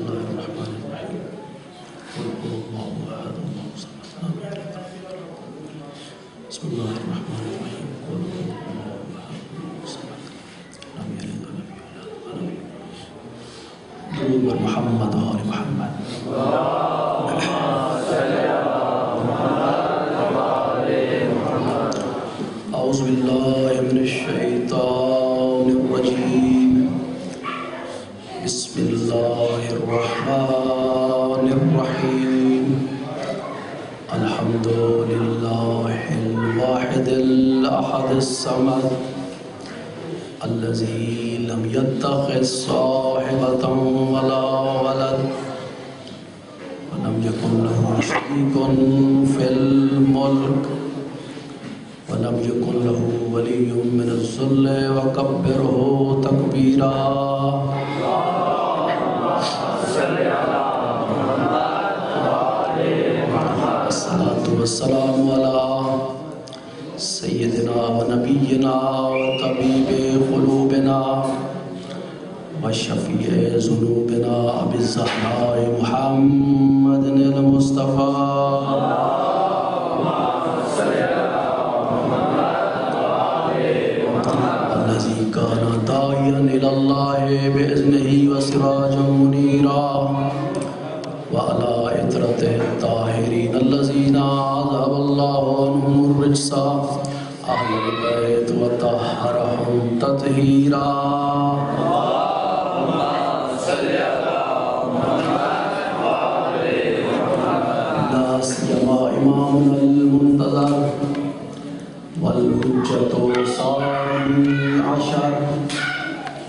الله الرحمن الرحيم قل هو الله أحد الله الصمد لم يلد ولم يولد بسم الله الرحمن الرحيم قل هو الله أحد الله الصمد لم يلد ولم يولد درود بر محمد و آل محمد. أعوذ بالله من الشيطان الرجيم بسم الله الرحمن الرحيم الحمد لله الواحد الأحد الصمد الذي لم يتخذ صاحبة ولا ولد ولم يكن له شريك في الملك ولم يكن له ولي من الذل وكبره تكبيرا. الصلاة والسلام على سيدنا ونبينا وطبيب قلوبنا وشفيع ذنوبنا أبي الزهراء محمد المصطفى الذي كان داعيا إلى الله بإذنه وسراجا منيرا وعلى إطرته الطاهرين الذين عذب الله عنهم الرجس أهل البيت وطهرهم تطهيرا. لا سيما إمامنا المنتظر والحجة الثاني عشر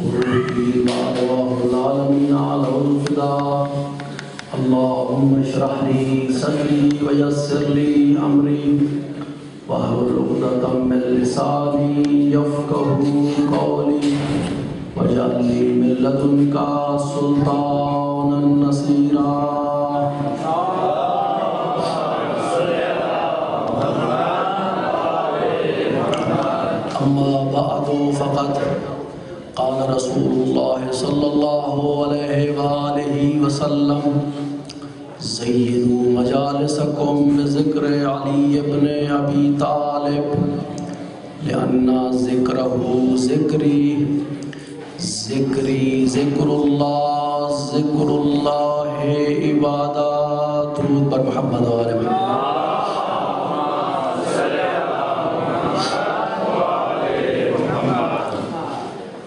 والربي بعد العالمين على الفداء اللهم اشرح لي صدري ويسر لي أمري واحلل عقدة من لساني يفقهوا قولي واجعل لي من لدنك سلطانا نصيرا. أما بعد فقد قال رسول الله صلى الله عليه وآله وسلم زينوا مجالسكم بذكر علي بن أبي طالب لأن ذكره ذكري ذكري ذكر الله عبادات. درود بر محمد و آل محمد.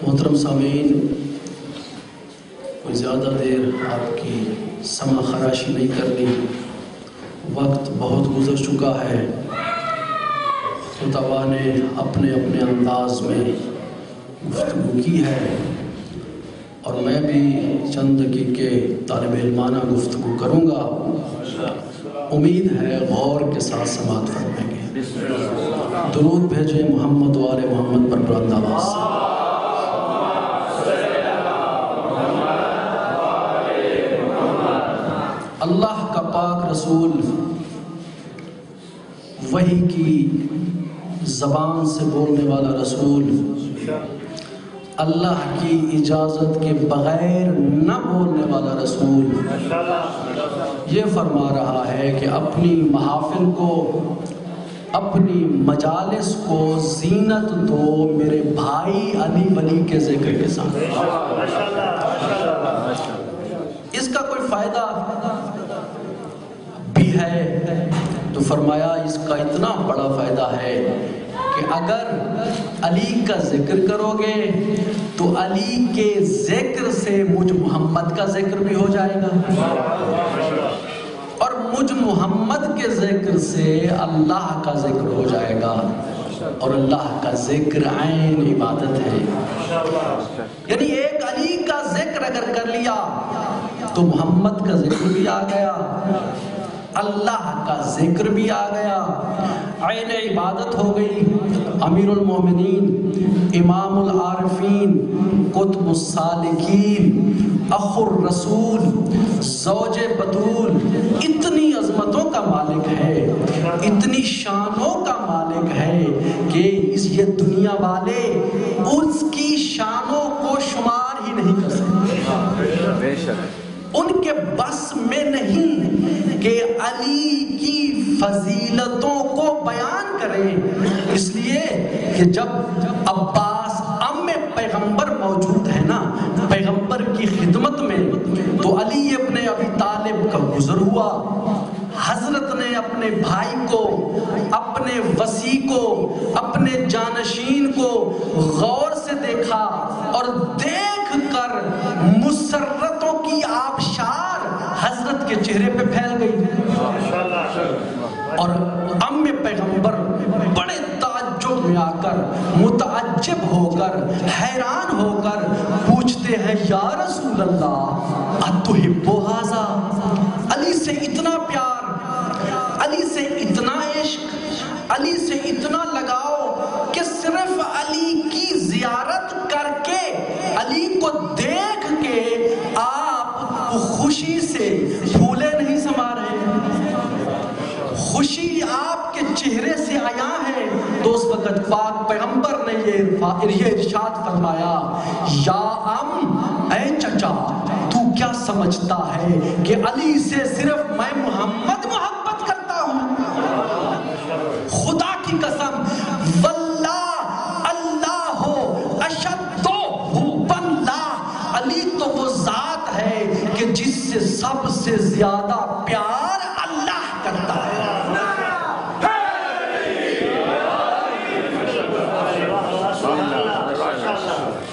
محترم سامعین، کوئی زیادہ دیر آپ کی سمع خراشی نہیں کرنی، وقت بہت گزر چکا ہے. خطبہ نے اپنے اپنے انداز میں گفتگو کی ہے اور میں بھی چند دقیقے طالب علمانہ گفتگو کروں گا. امید ہے غور کے ساتھ سماعت فرمائیں گے. درود بھیجیں محمد و آل محمد پر بلند آواز سے. اللہ کا پاک رسول وحی کی زبان سے بولنے والا رسول، اللہ کی اجازت کے بغیر نہ بولنے والا رسول یہ فرما رہا ہے کہ اپنی محافل کو، اپنی مجالس کو زینت دو میرے بھائی علی ولی کے ذکر کے ساتھ. اس کا کوئی فائدہ بھی ہے تو فرمایا اس کا اتنا بڑا فائدہ ہے کہ اگر علی کا ذکر کرو گے تو علی کے ذکر سے مجھ محمد کا ذکر بھی ہو جائے گا اور مجھ محمد کے ذکر سے اللہ کا ذکر ہو جائے گا اور اللہ کا ذکر عین عبادت ہے. یعنی ایک علی کا ذکر اگر کر لیا تو محمد کا ذکر بھی آ گیا، اللہ کا ذکر بھی آ گیا، عین عبادت ہو گئی. امیر المومنین، امام العارفین، قطب السالکین، اخو الرسول، زوج بطول اتنی عظمتوں کا مالک ہے، اتنی شانوں کا مالک ہے کہ یہ دنیا والے اس کی شانوں کو شمار ہی نہیں کر سکتے. ان کے بس میں نہیں کہ علی کی فضیلتوں کو بیان کریں، اس لیے کہ جب عباس عم پیغمبر موجود ہے نا پیغمبر کی خدمت میں، تو علی ابن ابی طالب کا گزر ہوا، حضرت نے اپنے بھائی کو، اپنے وصی کو، اپنے جانشین کو غور سے دیکھا اور دیکھ کر مسرتوں کی آبشار حضرت کے چہرے پہ پھیل گئی، اور عم پیغمبر بڑے تعجب میں آ کر، متعجب ہو کر، حیران ہو کر پوچھتے ہیں یا رسول اللہ اتحب ھذا، علی سے اتنا پیار، علی سے اتنا عشق، علی سے اتنا لگاؤ کہ صرف علی کی زیارت کر کے، علی کو دیکھ کے آپ خوشی سے پھولے نہیں سما رہے، خوشی آپ کے چہرے سے آیا ہے؟ تو اس وقت پاک پیغمبر نے یہ ارشاد فرمایا، یا اے چچا تو کیا سمجھتا ہے کہ علی سے صرف میں محمد محبت کرتا ہوں؟ خدا کی قسم، واللہ اللہ اشد حب اللہ، علی تو وہ ذات ہے کہ جس سے سب سے زیادہ پیار اللہ کرتا ہے۔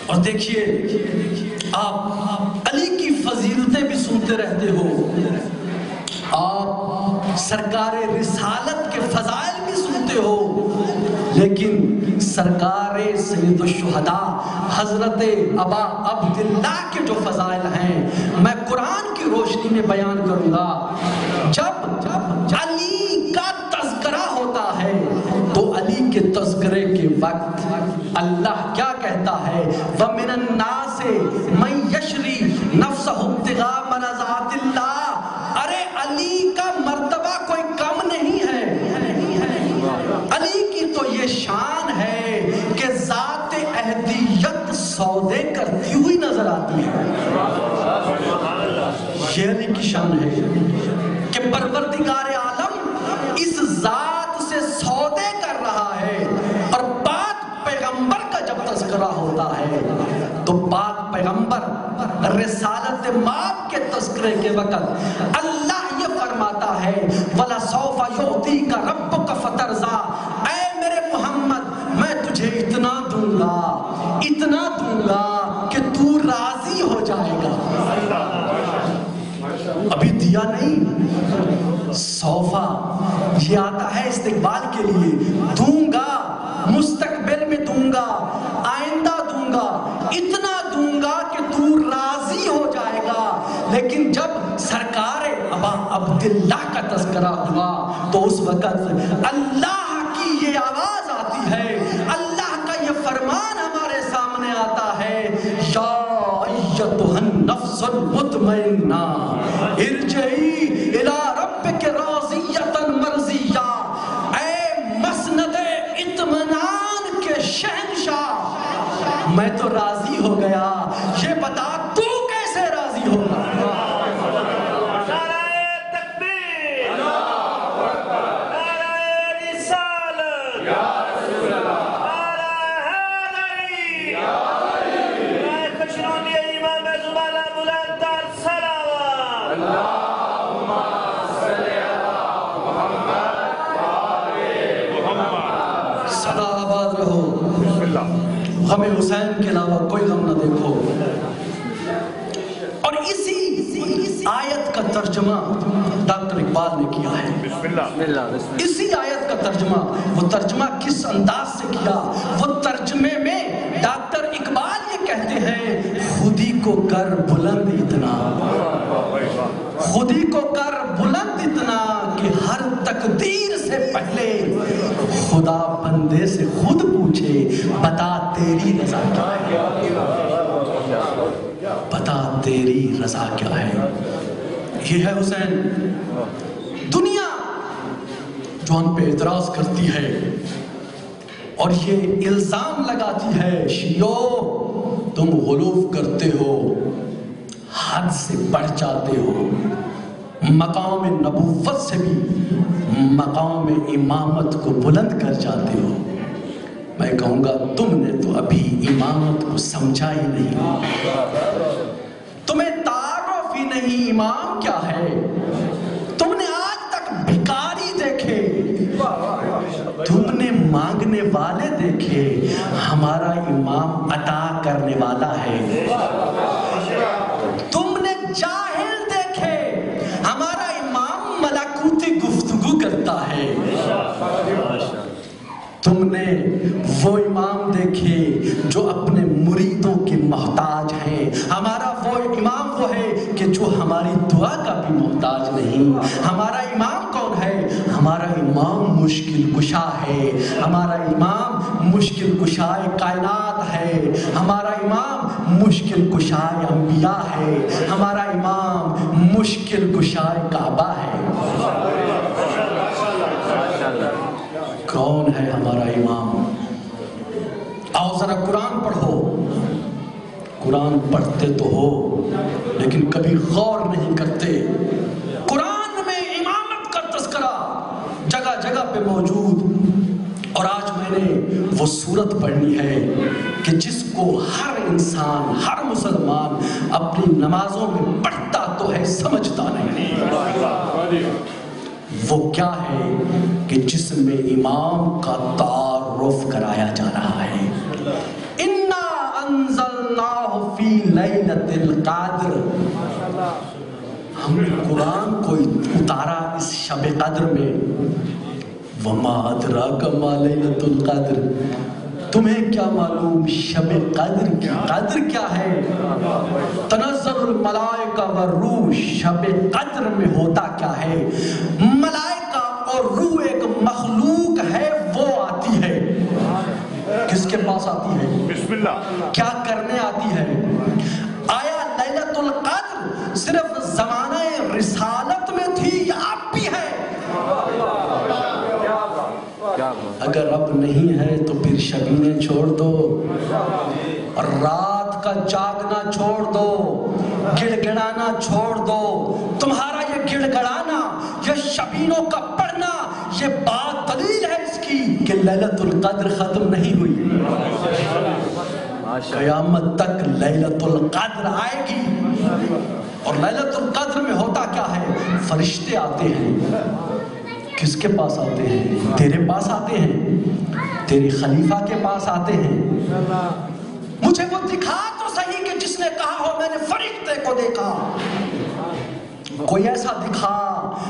اور دیکھیے آپ علی کی فضیلتیں بھی سنتے رہتے ہو، آپ سرکار رسالت کے فضائل بھی سنتے ہو، لیکن سرکار سید الشہداء حضرت ابا عبداللہ کے جو فضائل ہیں میں قرآن کی روشنی میں بیان کروں گا۔ جب علی کا تذکرہ ہوتا ہے تو علی کے تذکرے کے وقت اللہ کیا کہتا ہے؟ وَمِنَ النَّاسِ مَن يَشْرِي نَفْسَهُ ابْتِغَاءَ مَرْضَاتِ اللَّهِ، ارے علی کا مرتبہ کوئی کم نہیں ہے، علی کی تو یہ شان ہے کہ ذات اہدیت سودے کرتی ہوئی نظر آتی ہے۔ یہ علی کی شان ہے کہ پروردگار عالم اس ذات سے سودے کر رہا ہے، اور پاک پیغمبر کا جب تذکرہ ہوتا ہے تو پاک پیغمبر رسالت ماب کے تذکرے کے وقت اللہ یہ فرماتا ہے وَلَسَوْفَ يُعْطِيكَ رَبُّكَ فَتَرْضَىٰ، اے میرے محمد میں تجھے اتنا دوں گا، اتنا دوں گا کہ تو راضی ہو جائے گا۔ ابھی دیا نہیں، سوفا یہ آتا ہے استقبال کے لیے، دوں گا، مستقبل میں دوں گا، آئندہ دوں گا، اتنا دوں گا کہ تو راضی ہو جائے گا۔ لیکن جب سرکار ابا عبداللہ کا تذکرہ ہوا تو اس وقت اللہ کی یہ آواز آتی ہے، اللہ کا یہ فرمان ہمارے سامنے آتا ہے، یا ایتھا النفس المطمئنہ ارجعی الی ربک راضیۃ مرضیہ، اے مسند اطمینان کے شہنشاہ میں تو راضی ہو گیا، یہ بتا تو کیسے راضی ہوگا؟ سدا آباد رہو، ہمیں حسین کے علاوہ کوئی غم نہ دیکھو۔ اور اسی آیت کا ترجمہ ڈاکٹر اقبال نے کیا ہے، اسی آیت کا ترجمہ، وہ ترجمہ کس انداز سے کیا؟ وہ ترجمے میں ڈاکٹر اقبال یہ کہتے ہیں، خودی کو کر بلند اتنا، خودی کو کر بلند اتنا کہ ہر تقدیر سے پہلے خدا بندے سے خود پوچھے بتا تیری رضا کیا ہے، بتا تیری رضا کیا ہے۔ یہ ہے حسین۔ دنیا جو ہم پہ اعتراض کرتی ہے اور یہ الزام لگاتی ہے، شیعو تم غلو کرتے ہو، حد سے بڑھ جاتے ہو، مقام نبوت سے بھی مقام امامت کو بلند کر جاتے ہو۔ میں کہوں گا تم نے تو ابھی امامت کو سمجھا ہی نہیں، تمہیں تعارف ہی نہیں امام کیا ہے۔ تم نے آج تک بھکاری دیکھے، تم نے مانگنے والے دیکھے، ہمارا امام عطا کرنے والا ہے۔ تم نے جاہل دیکھے، ہمارا امام ملکوتی گفتگو کرتا ہے۔ تم نے وہ امام دیکھے جو اپنے مریدوں کے محتاج ہیں، ہمارا وہ امام وہ ہے کہ جو ہماری دعا کا بھی محتاج نہیں۔ ہمارا امام کون ہے؟ ہمارا امام مشکل کشا ہے، ہمارا امام مشکل کشائے کائنات ہے، ہمارا امام مشکل کشائے انبیاء ہے، ہمارا امام مشکل کشائے کعبہ ہے۔ کون ہے ہمارا امام؟ آؤ ذرا قرآن پڑھو۔ قرآن پڑھتے تو ہو لیکن کبھی غور نہیں کرتے۔ قرآن میں امامت کا تذکرہ جگہ جگہ پہ موجود، اور آج میں نے وہ سورت پڑھنی ہے کہ جس کو ہر انسان، ہر مسلمان اپنی نمازوں میں پڑھتا تو ہے، سمجھتا نہیں۔ وہ کیا ہے کہ جس میں امام کا تعارف کرایا جا رہا ہے۔ اِنَّا أَنزَلْنَاهُ فِي لَيْلَةِ الْقَدْرِ، ہم نے قرآن کو اتارا اس شب قدر میں۔ وَمَا أَدْرَاكَ مَا لَيْلَةُ الْقَدْرِ، تمہیں کیا معلوم شب قدر کی قدر کیا ہے؟ تنزل الملائکہ والروح، شب قدر میں ہوتا کیا ہے؟ ملائکہ اور روح ایک مخلوق ہے، وہ آتی ہے۔ کس کے پاس آتی ہے؟ بسم اللہ۔ کیا کرنے آتی ہے؟ آیا لیلۃ القدر صرف زمانہ رسالت میں تھی یا اب بھی ہے؟ اگر اب نہیں ہے تو پھر شبینے چھوڑ دو، اور رات کا جاگنا چھوڑ دو، گڑ گڑانا چھوڑ دو۔ تمہارا یہ گڑ گڑانا، یہ شبینوں کا پڑھنا، یہ بات دلیل ہے اس کی کہ لیلۃ القدر ختم نہیں ہوئی۔ قیامت تک لیلۃ القدر آئے گی۔ اور لیلۃ القدر میں ہوتا کیا ہے؟ فرشتے آتے ہیں۔ کس کے پاس آتے ہیں؟ تیرے پاس آتے ہیں، تیرے خلیفہ کے پاس آتے ہیں۔ مجھے وہ دکھا تو صحیح کہ جس نے کہا ہو میں نے فرشتے کو دیکھا۔ کوئی ایسا دکھا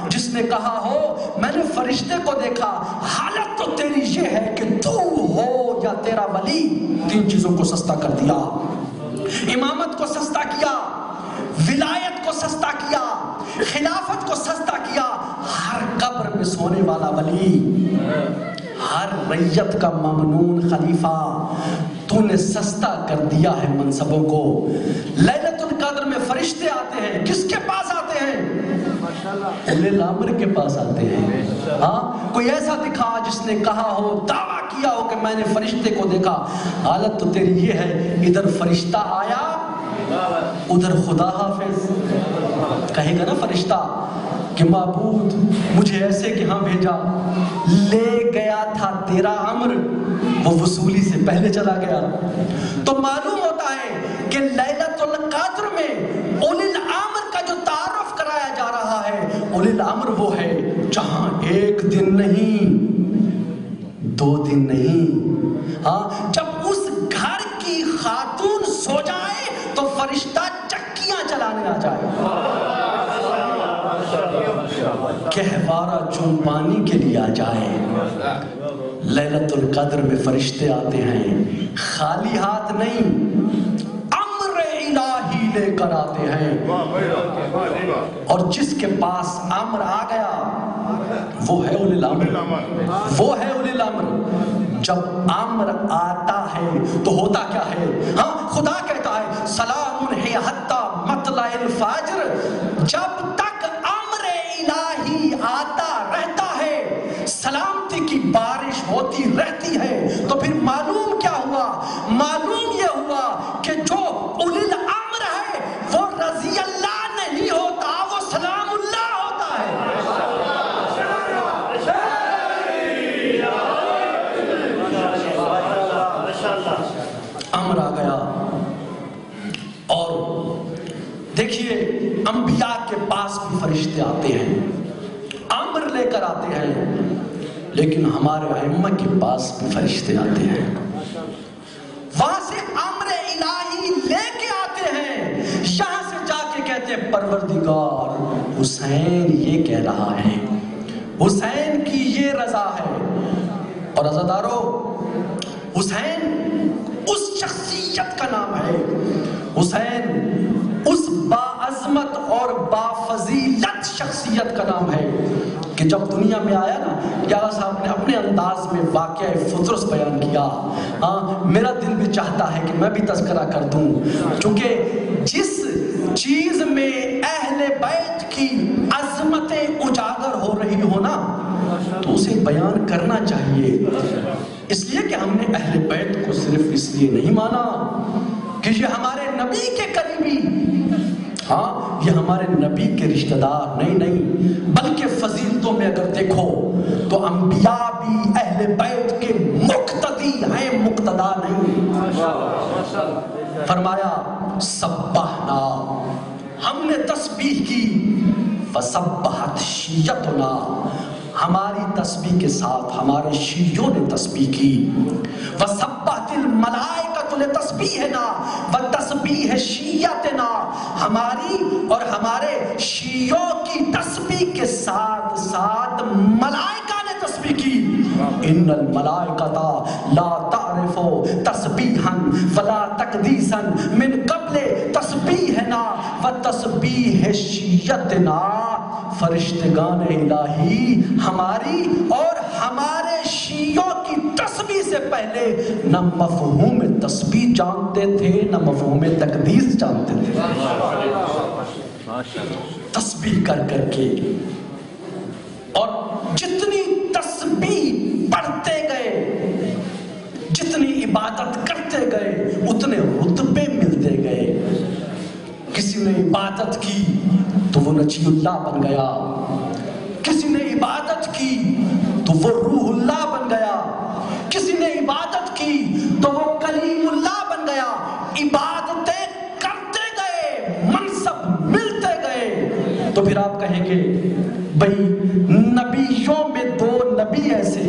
جس نے کہا ہو میں نے فرشتے کو دیکھا۔ حالت تو تیری یہ ہے کہ تو ہو یا تیرا ولی، تین چیزوں کو سستا کر دیا۔ امامت کو سستا کیا، ولایت کو سستا کیا، خلافت کو سستا کیا۔ ہر قبر میں سونے والا ولی، ہر ریت کا ممنون خلیفہ، تو نے سستا کر دیا ہے منصبوں کو۔ لیلۃ القدر میں فرشتے آتے ہیں، کس کے پاس آتے ہیں؟ اولی الامر کے پاس آتے ہیں۔ ہاں، کوئی ایسا دکھا جس نے کہا ہو، دعویٰ کیا ہو کہ میں نے فرشتے کو دیکھا۔ حالت تو تیری یہ ہے، ادھر فرشتہ آیا، ادھر خدا حافظ۔ کہے گا نا فرشتہ کہ معبود مجھے ایسے کہ ہاں بھیجا، لے گیا تھا تیرا امر، وہ وصولی سے پہلے چلا گیا۔ تو معلوم ہوتا ہے کہ لیلۃ القدر میں اولی الامر کا جو تعارف کرایا جا رہا ہے، اولی الامر وہ ہے جہاں ایک دن نہیں، 2 دن نہیں، ہاں جب اس گھر کی خاتون سو جائے تو فرشتہ چکیاں چلانے آ جائے، کہوارہ چوپانی کے لیے آ جائے۔ لیلۃ القدر میں فرشتے آتے ہیں، خالی ہاتھ نہیں، امر الہی لے کر آتے ہیں۔ اور جس کے پاس امر آ گیا وہ ہے اولی الامر، وہ ہے اولی الامر۔ جب امر آتا ہے تو ہوتا کیا ہے؟ ہاں، خدا کہتا ہے سلام ہے حتی مطلع الفجر۔ جب تک امر الہی آتا رہتا ہے، سلامتی کی بارش ہوتی رہتی ہے، تو پھر معلوم کیا ہوا؟ معلوم یہ ہوا کہ جو اولی الامر ہے وہ رضی امر آ گیا. اور دیکھیے انبیاء کے پاس بھی فرشتے آتے ہیں، امر لے کر آتے ہیں، لیکن ہمارے ائمہ کے پاس بھی فرشتے آتے ہیں، وہاں سے امر الہی لے کے آتے ہیں، یہاں سے جا کے کہتے ہیں پروردگار حسین یہ کہہ رہا ہے، حسین کی یہ رضا ہے. اور عزادارو، حسین اس شخصیت کا نام ہے، حسین اس باعظمت اور بافضیلت شخصیت کا نام ہے کہ جب دنیا میں آیا نا، یا صاحب نے اپنے انداز میں واقعہ فطرس بیان کیا. میرا دل بھی چاہتا ہے کہ میں بھی تذکرہ کر دوں، چونکہ جس چیز میں اہل بیت کی عظمتیں اجاگر ہو رہی ہو نا تو اسے بیان کرنا چاہیے. اس لیے کہ ہم نے اہل بیت کو صرف اس لیے نہیں مانا کہ یہ ہمارے نبی کے قریبی، یہ ہمارے نبی کے رشتہ دار نہیں، بلکہ فضیلتوں میں اگر دیکھو تو انبیاء بھی اہل بیت کے مقتدی ہیں، مقتدا نہیں. فرمایا سبحنا، ہم نے تسبیح کی، فسبحت شیعتنا، ہماری تسبیح کے ساتھ ہمارے شیعوں نے تسبیح کی. وسبحت الملائکۃ لتسبیحنا وتسبیح شیعتنا، ہماری اور ہمارے شیعوں کی تسبیح کے ساتھ ساتھ ملائکہ نے تسبیح کی. ان الملائکۃ لا تعرف تسبیحا ولا تقدیسا من قبل تسبیحنا وتسبیح شیعتنا. فرشتگان الہی ہماری اور ہمارے شیعوں کی تسبیح سے پہلے نہ مفہوم تسبیح جانتے تھے نہ مفہوم تقدیس جانتے تھے. تسبیح کر کر کے، اور جتنی تسبیح پڑھتے گئے، جتنی عبادت کرتے گئے، اتنے رتبے ملتے گئے. کسی نے عبادت کی تو وہ نجی اللہ بن گیا، کسی نے عبادت کی تو وہ روح اللہ بن گیا، کسی نے عبادت کی تو وہ کلیم اللہ بن گیا. عبادتیں کرتے گئے، منصب ملتے گئے. تو پھر آپ کہیں گے بھئی نبیوں میں دو نبی ایسے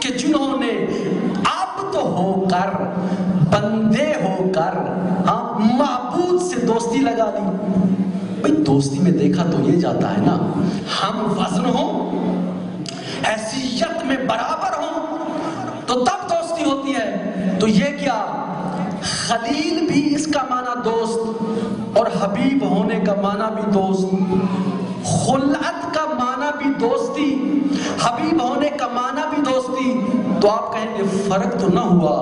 کہ جنہوں نے عبد ہو کر، بندے ہو کر معبود سے دوستی لگا لی. بھئی دوستی میں دیکھا تو یہ جاتا ہے نا، ہم وزن ہوں، حیثیت میں برابر ہوں تو تب دوستی ہوتی ہے. تو یہ کیا، خلیل بھی اس کا معنی دوست، اور حبیب ہونے کا معنی بھی دوست، خلعت کا معنی بھی دوستی، حبیب ہونے کا معنی بھی دوستی. تو آپ کہیں گے فرق تو نہ ہوا،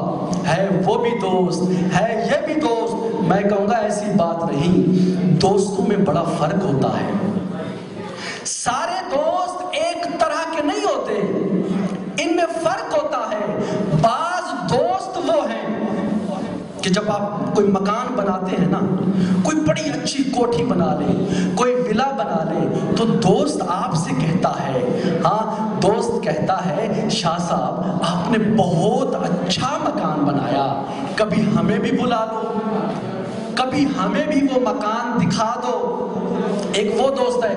ہے وہ بھی دوست ہے یہ بھی دوست. میں کہوں گا ایسی بات نہیں، دوستوں میں بڑا فرق ہوتا ہے. سارے دوست ایک طرح کے نہیں ہوتے، ان میں فرق ہوتا ہے. بعض دوست وہ ہیں کہ جب آپ کوئی مکان بناتے ہیں نا، کوئی بڑی اچھی کوٹھی بنا لے، کوئی ولا بنا لے، تو دوست آپ سے کہتا ہے، دوست کہتا ہے شاہ صاحب آپ نے بہت اچھا مکان بنایا، کبھی ہمیں بھی بلا لو، کبھی ہمیں بھی وہ مکان دکھا دو. ایک وہ دوست ہے.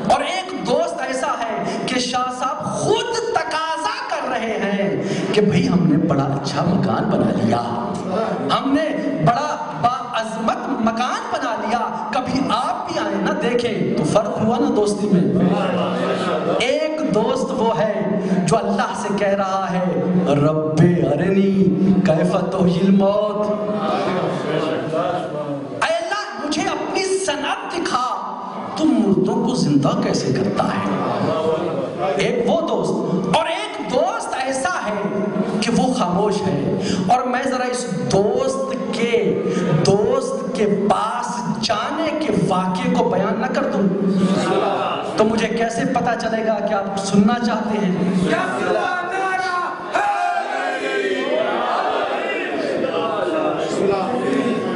اور ایک دوست ایسا ہے کہ شاہ صاحب خود تقاضا کر رہے ہیں کہ بھئی ہم نے بڑا اچھا مکان بنا لیا، ہم نے بڑا باعظمت مکان بنا لیا، کبھی آپ بھی آئیں نہ دیکھیں. تو فرق ہوا نا دوستی میں. ایک دوست وہ ہے جو اللہ سے کہہ رہا ہے رب ارنی کیف تحیی الموت، اے اللہ مجھے اپنی صنعت دکھا، تم مردوں کو زندہ کیسے کرتا ہے. ایک وہ دوست. اور ایک دوست ایسا ہے کہ وہ خاموش ہے. اور میں ذرا اس دوست کے پاس جانے کے واقعے کو بیان نہ کر دوں تو مجھے کیسے پتا چلے گا کہ آپ سننا چاہتے ہیں.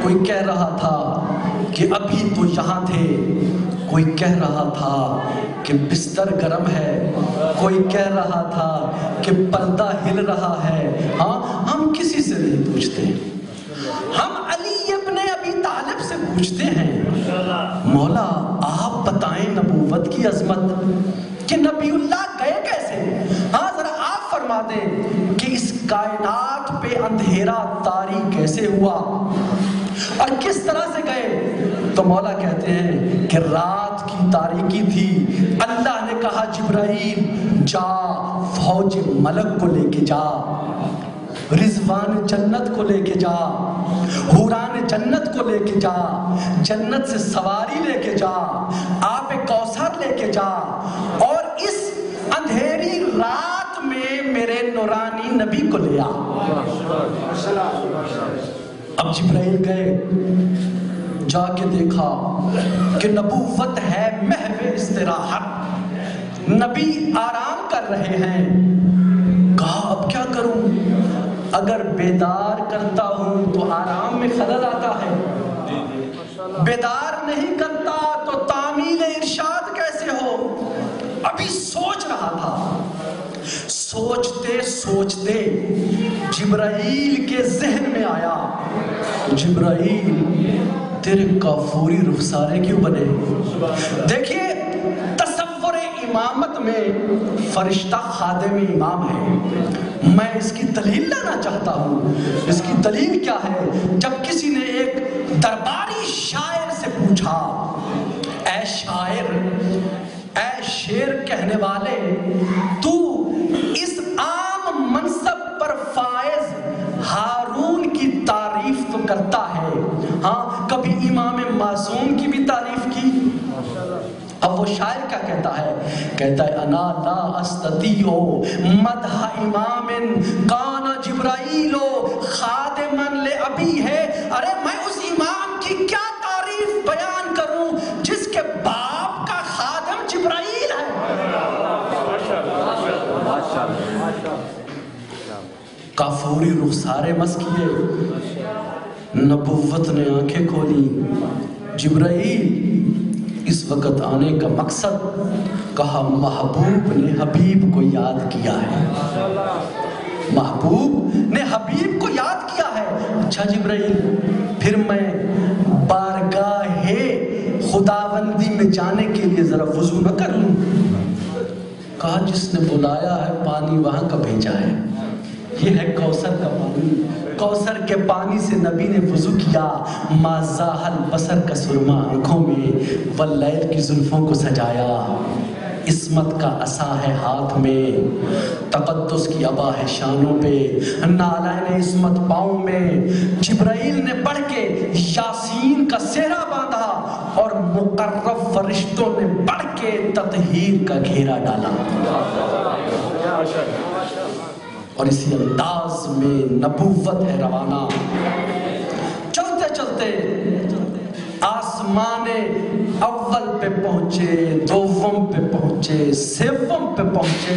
کوئی کہہ رہا تھا کہ ابھی تو یہاں تھے، کوئی کہہ رہا تھا کہ بستر گرم ہے، کوئی کہہ رہا تھا کہ پردہ ہل رہا ہے. ہم کسی سے نہیں پوچھتے، پوچھتے ہیں مولا آپ بتائیں نبوت کی عظمت کہ نبی اللہ گئے کیسے؟ ہاں ذرا آپ فرما دیں کہ اس کائنات پہ اندھیرا طاری کیسے ہوا اور کس طرح سے گئے؟ تو مولا کہتے ہیں کہ رات کی تاریکی تھی، اللہ نے کہا جبرائیل جا فوج ملک کو لے کے جا، رضوان جنت کو لے کے جا، حوران جنت کو لے کے جا، جنت سے سواری لے کے جا، آب کوثر لے کے جا، اور اس اندھیری رات میں میرے نورانی نبی کو لے آ۔ اب جبرائیل گئے، جا کے دیکھا کہ نبوت ہے محو استراحت، نبی آرام کر رہے ہیں۔ کہا اب کیا کروں؟ اگر بیدار کرتا ہوں تو آرام میں خلل آتا ہے، بیدار نہیں کرتا تو تعمیل ارشاد کیسے ہو؟ ابھی سوچ رہا تھا، سوچتے سوچتے جبرائیل کے ذہن میں آیا، جبرائیل تیرے کافوری رخسارے کیوں بنے؟ دیکھیے تصور امامت میں فرشتہ خادم امام ہے، میں اس کی دلیل لانا چاہتا ہوں۔ اس کی دلیل کیا ہے؟ جب کسی نے ایک درباری شاعر سے پوچھا، اے شاعر، اے شعر کہنے والے، تو اس عام منصب پر فائز ہارون کی تعریف تو کرتا ہے، ہاں کبھی امام معصوم کی بھی تعریف کی؟ اب وہ شاعر کیا کہتا ہے؟ کہتا ہے انا لا استطیع مدح امام کان جبرائیل خادما لابی ہے۔ ارے میں اس امام کی کیا تعریف بیان کروں جس کے باپ کا خادم جبرائیل ہے؟ کافوری رخسارے مس کیے، نبوت نے آنکھیں کھولی۔ جبرائیل اس وقت آنے کا مقصد، کہا محبوب نے حبیب کو یاد کیا ہے، محبوب نے حبیب کو یاد کیا ہے۔ اچھا جبرائیل، پھر میں بارگاہ خداوندی میں جانے کے لیے ذرا وضو نہ کر لوں؟ کہا جس نے بلایا ہے پانی وہاں کا بھیجا ہے، یہ ہے کوثر کا پانی، کوثر کے پانی سے نبی نے وضو کیا۔ ما زاحل بصر کا سرما آنکھوں میں، واللیل کی زلفوں کو سجایا، عصمت کا عصا ہے ہاتھ میں، تقدس کی عبا ہے شانوں پہ، نالین عصمت پاؤں میں۔ جبرائیل نے بڑھ کے یاسین کا سہرا باندھا اور مقرب فرشتوں نے بڑھ کے تطہیر کا گھیرا ڈالا، اور اسی انداز میں نبوت ہے روانہ۔ چلتے چلتے آسمان اول پہ پہنچے، دوم پہ پہنچے، سوم پہ پہنچے،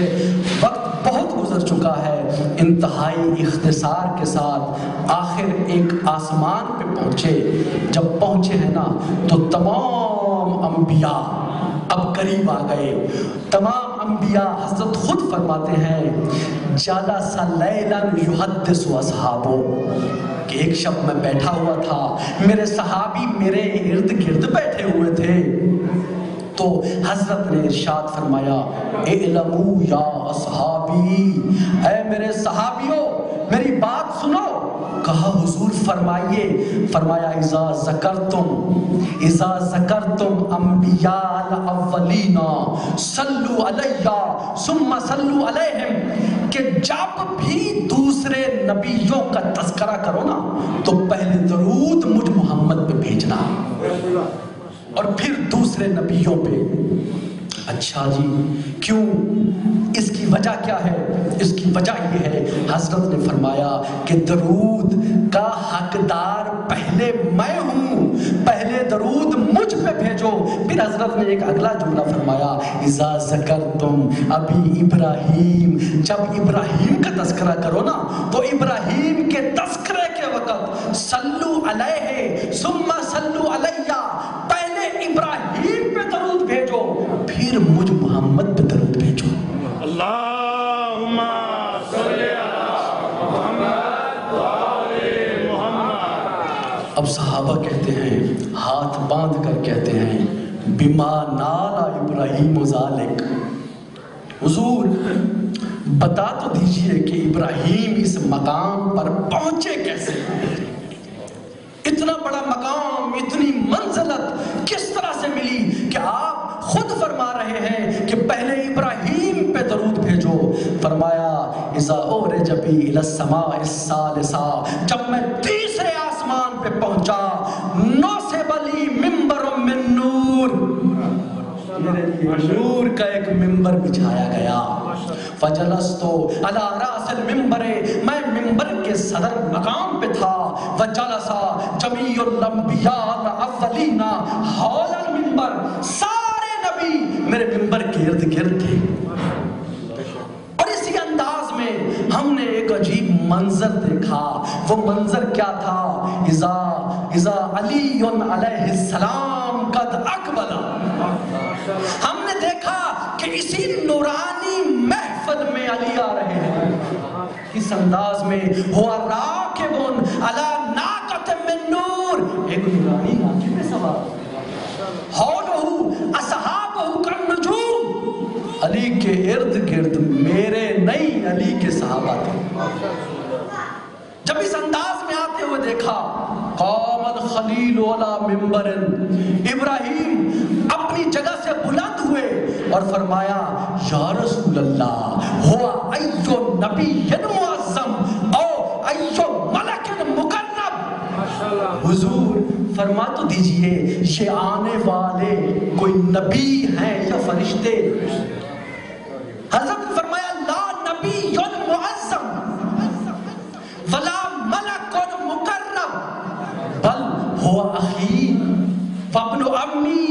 وقت بہت گزر چکا ہے۔ انتہائی اختصار کے ساتھ آخر ایک آسمان پہ پہنچے۔ جب پہنچے ہیں نا تو تمام انبیاء اب قریب آ گئے۔ تمام انبیاء، حضرت خود فرماتے ہیں جلس لیلا یحدث اصحابہ، کہ ایک شب میں بیٹھا ہوا تھا، میرے صحابی میرے ارد گرد بیٹھے ہوئے تھے، تو حضرت نے ارشاد فرمایا اعلموا یا اصحابی، اے میرے صحابیوں میری بات سنو۔ کہا حضور فرمائیے؟ فرمایا اذا ذکرتم انبیاء الاولین صلوا علیہ ثم صلوا علیہم، کہ جب بھی دوسرے نبیوں کا تذکرہ کرو نا تو پہلے درود مجھ محمد پہ بھیجنا اور پھر دوسرے نبیوں پہ۔ اچھا جی کیوں؟ اس کی وجہ کیا ہے؟ اس کی وجہ یہ ہے، حضرت نے فرمایا کہ درود کا حقدار پہلے میں ہوں، پہلے درود مجھ پہ بھیجو۔ پھر حضرت نے ایک اگلا جملہ فرمایا اذا ذکرتم ابی ابراہیم، جب ابراہیم کا تذکرہ کرو نا تو ابراہیم کے تذکرے کے وقت صلو علیہ ثم صلو علیہ، پہلے ابراہیم پہ درود بھیجو پھر مجھ محمد پہ درود بھیجو۔ اللہم صلی علی محمد و آل محمد۔ اب صحابہ کہتے ہیں، ہاتھ باندھ کر کہتے ہیں، بما نال ابراہیم ذالک، حضور بتا تو دیجئے کہ ابراہیم اس مقام پر پہنچے کیسے؟ اتنا بڑا مقام، اتنی منزلت کس طرح سے ملی کہ آپ خود فرما رہے ہیں کہ پہلے ابراہیم پہ درود بھیجو؟ فرمایا اذا اورج بی الی السماء الثالثہ، جب میں تیسرے آسمان پہ پہنچا، نصب لی منبر من نور، میرے لیے نور کا ایک ممبر بچھایا گیا، فجلست علی راس المنبر، میں ممبر کے صدر مقام پہ تھا، وجلس جمیع الانبیاء الاولین حول المنبر، سارے نبی میرے ممبر کے ارد گرد تھے۔ اور اسی انداز میں ہم نے ایک عجیب منظر دیکھا، وہ منظر کیا تھا؟ اذا علی علیہ السلام قد اقبل، ہم نے دیکھا کہ اسی نورانی محفل میں علی آ رہے ہیں، اس انداز میں ہوا راکبن علی ناقۃ من نور، ایک نورانی ناقے پہ سوار، حولہ اصحابہ کالنجوم، علی کے ارد گرد میرے نہیں علی کے صحابہ تھے۔ جب اس انداز میں آتے ہوئے دیکھا، قام الخلیل علی منبر، ابراہیم اپنی جگہ سے بلند ہوئے اور فرمایا یا رسول اللہ، ہوا ایو نبی معظم او ایو ملک مکرم، حضور فرما تو دیجئے یہ آنے والے کوئی نبی ہیں یا فرشتے؟ حضرت فرمایا لا نبی معظم ولا ملک مکرم بل هو اخی وابن امی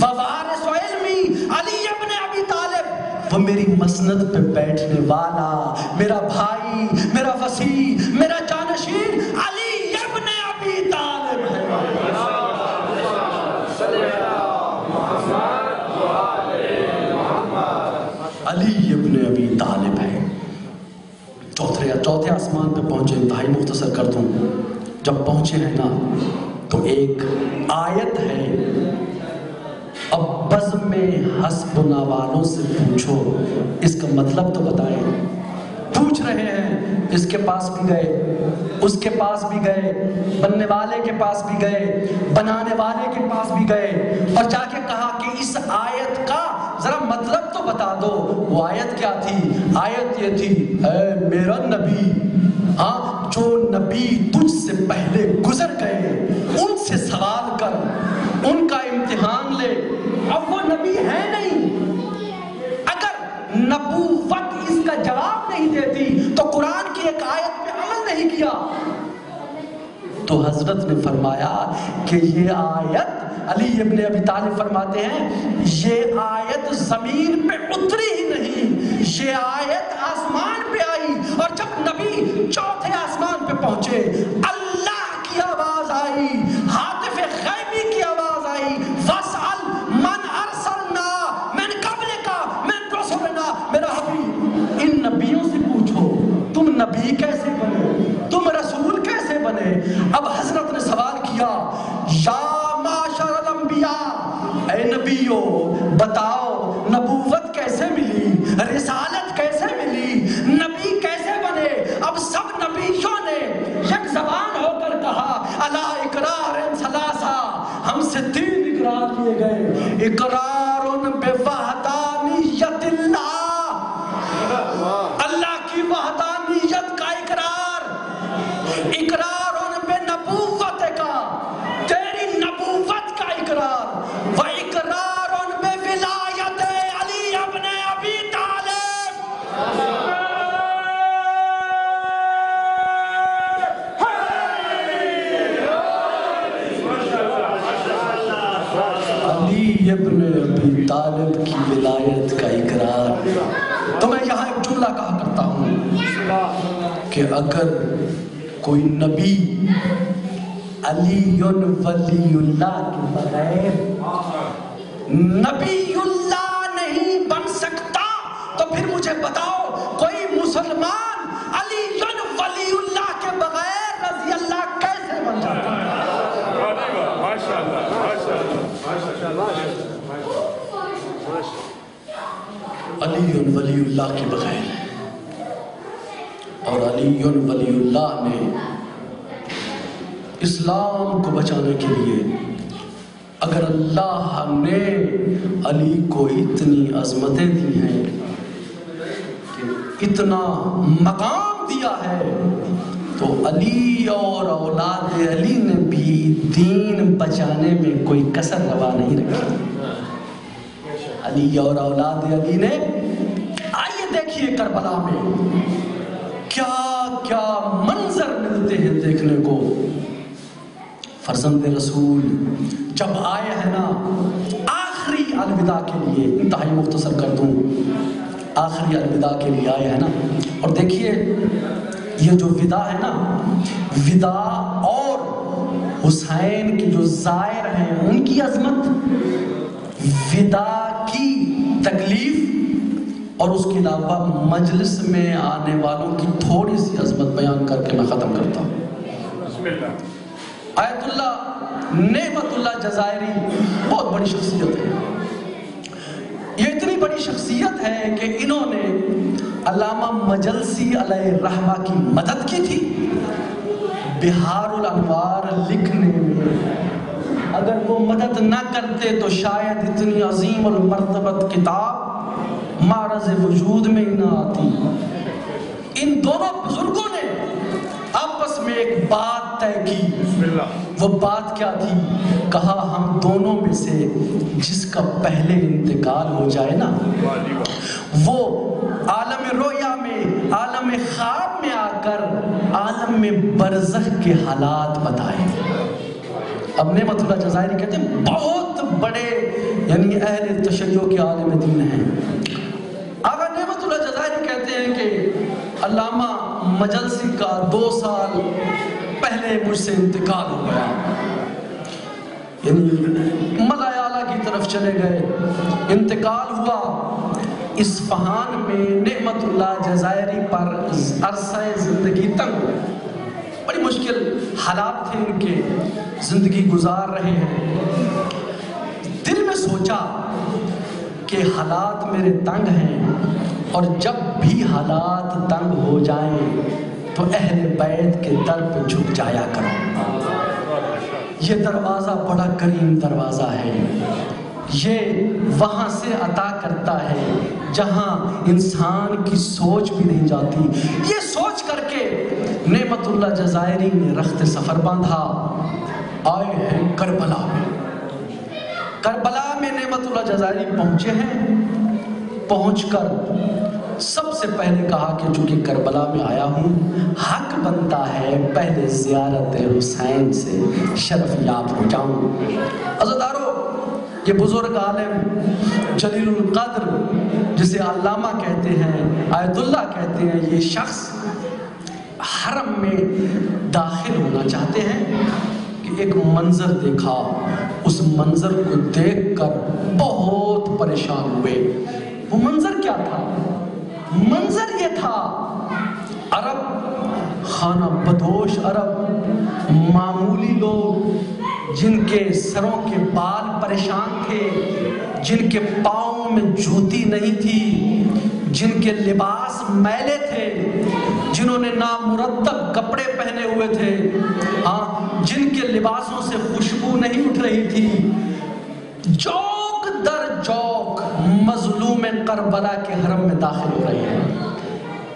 ووارث علمی علی ابن ابی طالب، وہ میری مسند پہ بیٹھنے والا، میرا بھائی، میرا وصی، میرا جانشین علی ابن ابی طالب ہے۔ علی ابن ابی طالب ہے۔ چوتھے آسمان پہ پہنچے، انتہائی مختصر کر دوں، جب پہنچے ہیں نا تو ایک آیت ہے، اب بزم میں حسبنا والوں سے پوچھو اس کا مطلب تو بتائیں۔ پوچھ رہے ہیں، اس کے پاس بھی گئے، اس کے پاس بھی گئے، بننے والے کے پاس بھی گئے، بنانے والے کے پاس بھی گئے، اور جا کے کہا کہ اس آیت کا ذرا مطلب تو بتا دو۔ وہ آیت کیا تھی؟ آیت یہ تھی، اے میرا نبی، ہاں جو نبی تجھ سے پہلے گزر گئے ان سے سوال کر، ان کا امتحان لے۔ اب وہ نبی ہے نہیں، اگر نبوت اس کا جواب نہیں دیتی تو قرآن کی ایک آیت پہ عمل نہیں کیا۔ تو حضرت نے فرمایا کہ یہ آیت، علی ابن ابی طالب فرماتے ہیں یہ آیت زمین پہ اتری ہی نہیں، یہ آیت آسمان پہ آئی، اور جب نبی چوتھے آسمان پہ پہنچے اللہ کی آواز آئی، ہاتف غیبی کی آواز آئی، وَاسْأَلْ مَنْ أَرْسَلْنَا مِنْ قَبْلِكَ مِنْ رُسُلِنَا، میرا حبیب ان نبیوں سے پوچھو تم نبی کیسے بنے، تم رسول کیسے بنے۔ اب حضرت نے سوال کیا، یا معاشر الانبیاء، اے نبیو بتاؤ نبوت کیسے ملی، رسالت کیسے ملی، نبی کیسے بنے؟ اب سب نبیوں نے یک زبان ہو کر کہا الا اقرار ثلاثہ، ہم سے 3 اقرار لیے گئے، اقرار بوحدانیت اللہ، اللہ کی وحدانیت کا اقرار، اقرار بنبوت کا، تیری نبوت کا اقرار، و اقرار بولایت علی ابن ابی طالب۔ علی ابن ابی طالب کی ولایت کا اقرار۔ تو میں یہاں ایک جملہ کہا کرتا ہوں کہ اگر کوئی نبی علی ولی اللہ کے بغیر نبی اللہ نہیں بن سکتا، تو پھر مجھے بتاؤ کوئی مسلمان علی ولی اللہ کے بغیر رضی اللہ کیسے بن جاتا ہے؟ علی ولی اللہ کے بغیر ہے، اور علی ولی اللہ نے اسلام کو بچانے کے لیے، اگر اللہ نے علی کو اتنی عظمتیں دی ہیں، اتنا مقام دیا ہے، تو علی اور اولاد علی نے بھی دین بچانے میں کوئی کسر روا نہیں رکھی۔ علی اور اولاد علی نے، آئیے دیکھیے کربلا میں کیا کیا منظر ملتے ہیں دیکھنے کو۔ فرزند رسول جب آئے ہیں نا آخری الوداع کے لیے، انتہائی مختصر کر دوں، آخری الوداع کے لیے آئے ہیں نا، اور دیکھیے یہ جو وداع ہے نا، وداع اور حسین کی جو زائر ہیں ان کی عظمت، وداع کی تکلیف، اور اس کے علاوہ مجلس میں آنے والوں کی تھوڑی سی عظمت بیان کر کے میں ختم کرتا ہوں۔ بسم اللہ۔ آیت اللہ نعمت اللہ جزائری بہت بڑی شخصیت ہے، یہ اتنی بڑی شخصیت ہے کہ انہوں نے علامہ مجلسی علیہ الرحمہ کی مدد کی تھی بہار الانوار لکھنے میں۔ اگر وہ مدد نہ کرتے تو شاید اتنی عظیم المرتبت کتاب معرض وجود میں ہی نہ آتی۔ ان دونوں بزرگوں نے آپس میں ایک بات طے کی، وہ بات کیا تھی؟ کہا ہم دونوں میں سے جس کا پہلے انتقال ہو جائے نا، وہ عالم رویا میں، عالم خواب میں آ کر عالم میں برزخ کے حالات بتائے۔ اب نعمت اللہ جزائری کہتے ہیں بہت بڑے یعنی اہل تشیع کے عالم دین ہیں۔ آقا نعمت اللہ جزائری کہتے ہیں کہ علامہ مجلسی کا 2 سال پہلے مجھ سے انتقال ہو گیا، یعنی ملایالہ کی طرف چلے گئے، انتقال ہوا۔ اصفہان میں نعمت اللہ جزائری پر عرصہ زندگی تنگ، بڑی مشکل حالات تھے ان کے، زندگی گزار رہے ہیں۔ دل میں سوچا کہ حالات میرے تنگ ہیں، اور جب بھی حالات تنگ ہو جائیں تو اہل بیت کے در پہ جھک جایا کرو۔ یہ دروازہ بڑا کریم دروازہ ہے، یہ وہاں سے عطا کرتا ہے جہاں انسان کی سوچ بھی نہیں جاتی۔ یہ سوچ کر کے نعمت اللہ جزائری نے رخت سفر باندھا، آئے ہیں کربلا میں۔ کربلا میں نعمت اللہ جزائری پہنچے ہیں، پہنچ کر سب سے پہلے کہا کہ چونکہ کربلا میں آیا ہوں، حق بنتا ہے پہلے زیارت حسین سے شرف یاب ہو جاؤں۔ عزیزدارو، یہ بزرگ عالم جلیل القدر جسے علامہ کہتے ہیں، آیت اللہ کہتے ہیں، یہ شخص حرم میں داخل ہونا چاہتے ہیں کہ ایک منظر دیکھا، اس منظر کو دیکھ کر بہت پریشان ہوئے۔ وہ منظر کیا تھا؟ منظر یہ تھا، عرب خانہ بدوش عرب، معمولی لوگ جن کے سروں کے بال پریشان تھے، جن کے پاؤں میں جوتی نہیں تھی، جن کے لباس میلے تھے، جنہوں نے نامرتب کپڑے پہنے ہوئے تھے، جن کے لباسوں سے خوشبو نہیں اٹھ رہی تھی، چوک در چوک مظلوم کربلا کے حرم میں داخل ہو رہے ہیں۔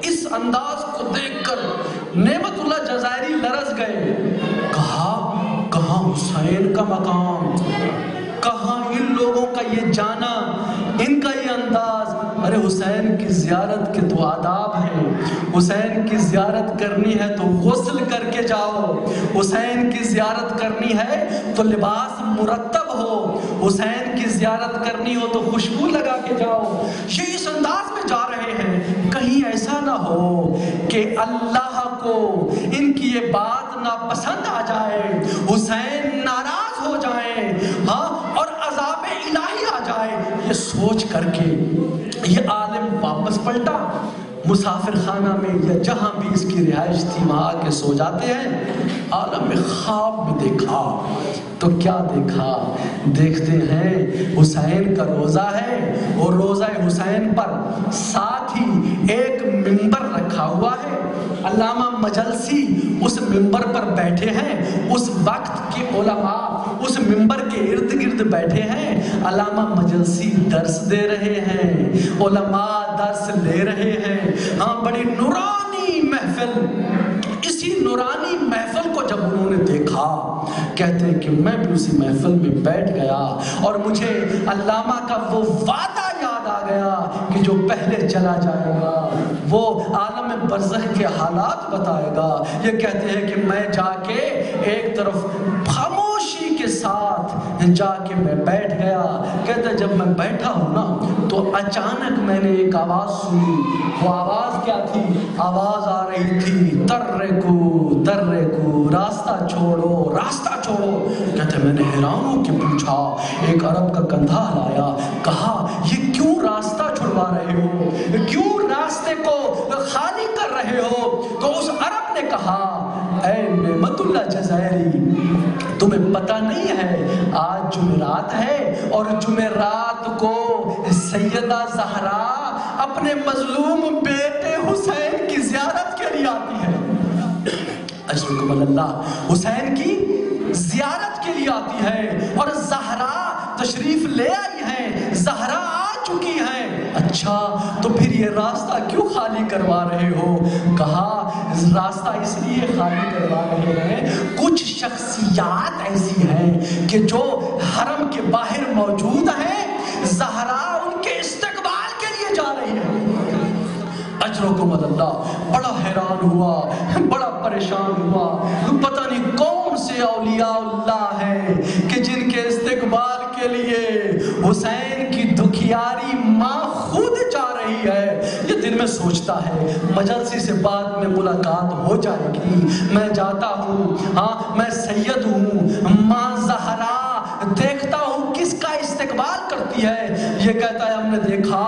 اس انداز کو دیکھ کر نعمت اللہ جزائری لرز گئے، کہاں حسین کا مقام، کہاں ان لوگوں کا یہ جانا، ان کا یہ انداز۔ ارے حسین کی زیارت کے تو آداب ہیں، حسین کی زیارت کرنی ہے تو غسل کر کے جاؤ، حسین کی زیارت کرنی ہے تو لباس مرتب ہو، حسین کی زیارت کرنی ہو تو خوشبو لگا کے جاؤ۔ یہ اس انداز میں جا رہے ہیں، کہیں ایسا نہ ہو کہ اللہ کو ان کی یہ بات ناپسند آ جائے، حسین ناراض ہو جائیں، اور عذاب الہی آ جائے۔ یہ سوچ کر کے یہ عالم واپس پلٹا، مسافر خانہ میں یا جہاں بھی اس کی رہائش تھی وہاں آ کے سو جاتے ہیں۔ عالم میں خواب میں دیکھا تو کیا دیکھا؟ دیکھتے ہیں حسین کا روزہ ہے اور روزہ حسین پر ساتھ ہی ایک منبر رکھا ہوا ہے. علامہ مجلسی اس منبر پر بیٹھے ہیں. اس وقت کے علماء اس منبر کے ارد گرد بیٹھے ہیں. علامہ مجلسی درس دے رہے ہیں, علماء درس لے رہے ہیں. ہاں, بڑی نورانی محفل. اسی نورانی محفل کو جب انہوں نے دیکھا, کہتے ہیں کہ میں بھی اسی محفل میں بیٹھ گیا اور مجھے علامہ کا وہ وعدہ یاد آ گیا کہ جو پہلے چلا جائے گا وہ عالم برزخ کے حالات بتائے گا. یہ کہتے ہیں کہ میں جا کے ایک طرف خاموشی کے ساتھ جا کے میں بیٹھ گیا. کہتے ہیں جب میں بیٹھا ہوں نا تو اچانک میں نے ایک آواز سنی. وہ آواز کیا تھی؟ آواز آ رہی تھی ترکو ترکو, راستہ چھوڑو راستہ چھوڑو. کہتے ہیں میں نے حیران ہو کے پوچھا, ایک عرب کا کندھا ہلایا, کہا یہ کیوں راستہ چھڑوا رہے ہو, کیوں راستے کو خالی کر رہے ہو؟ تو اس عرب نے کہا, اے نعمت اللہ جزائری, تمہیں پتہ نہیں ہے آج جمعرات ہے اور جمعرات کو سیدہ زہرا اپنے مظلوم بیٹے حسین کی زیارت کے لیے آتی ہے. اجرکم اللہ, حسین کی زیارت کے لیے آتی ہے اور زہرا تشریف لے آئی ہے, زہرا آ چکی ہیں. اچھا, تو پھر یہ راستہ کیوں خالی کروا رہے ہو؟ کہا راستہ اس لیے خالی کروا رہے ہیں, کچھ شخصیات ایسی ہیں کہ جو حرم کے باہر موجود ہیں, زہرا ان کے استقبال کے لیے جا رہی ہے. اجرکم اللہ, بڑا حیران ہوا, بڑا پریشان ہوا. پتہ نہیں کون سے اولیاء اللہ ہیں کہ جن کے استقبال کے لیے حسین کی دکھیاری ماں خود جا رہی ہے. یہ دن میں سوچتا ہے مجلسی سے بعد میں ملاقات ہو جائے گی, میں جاتا ہوں, ہاں میں سید ہوں, ماں زہرا دیکھتا ہوں کس کا استقبال کرتی ہے. یہ کہتا ہے ہم نے دیکھا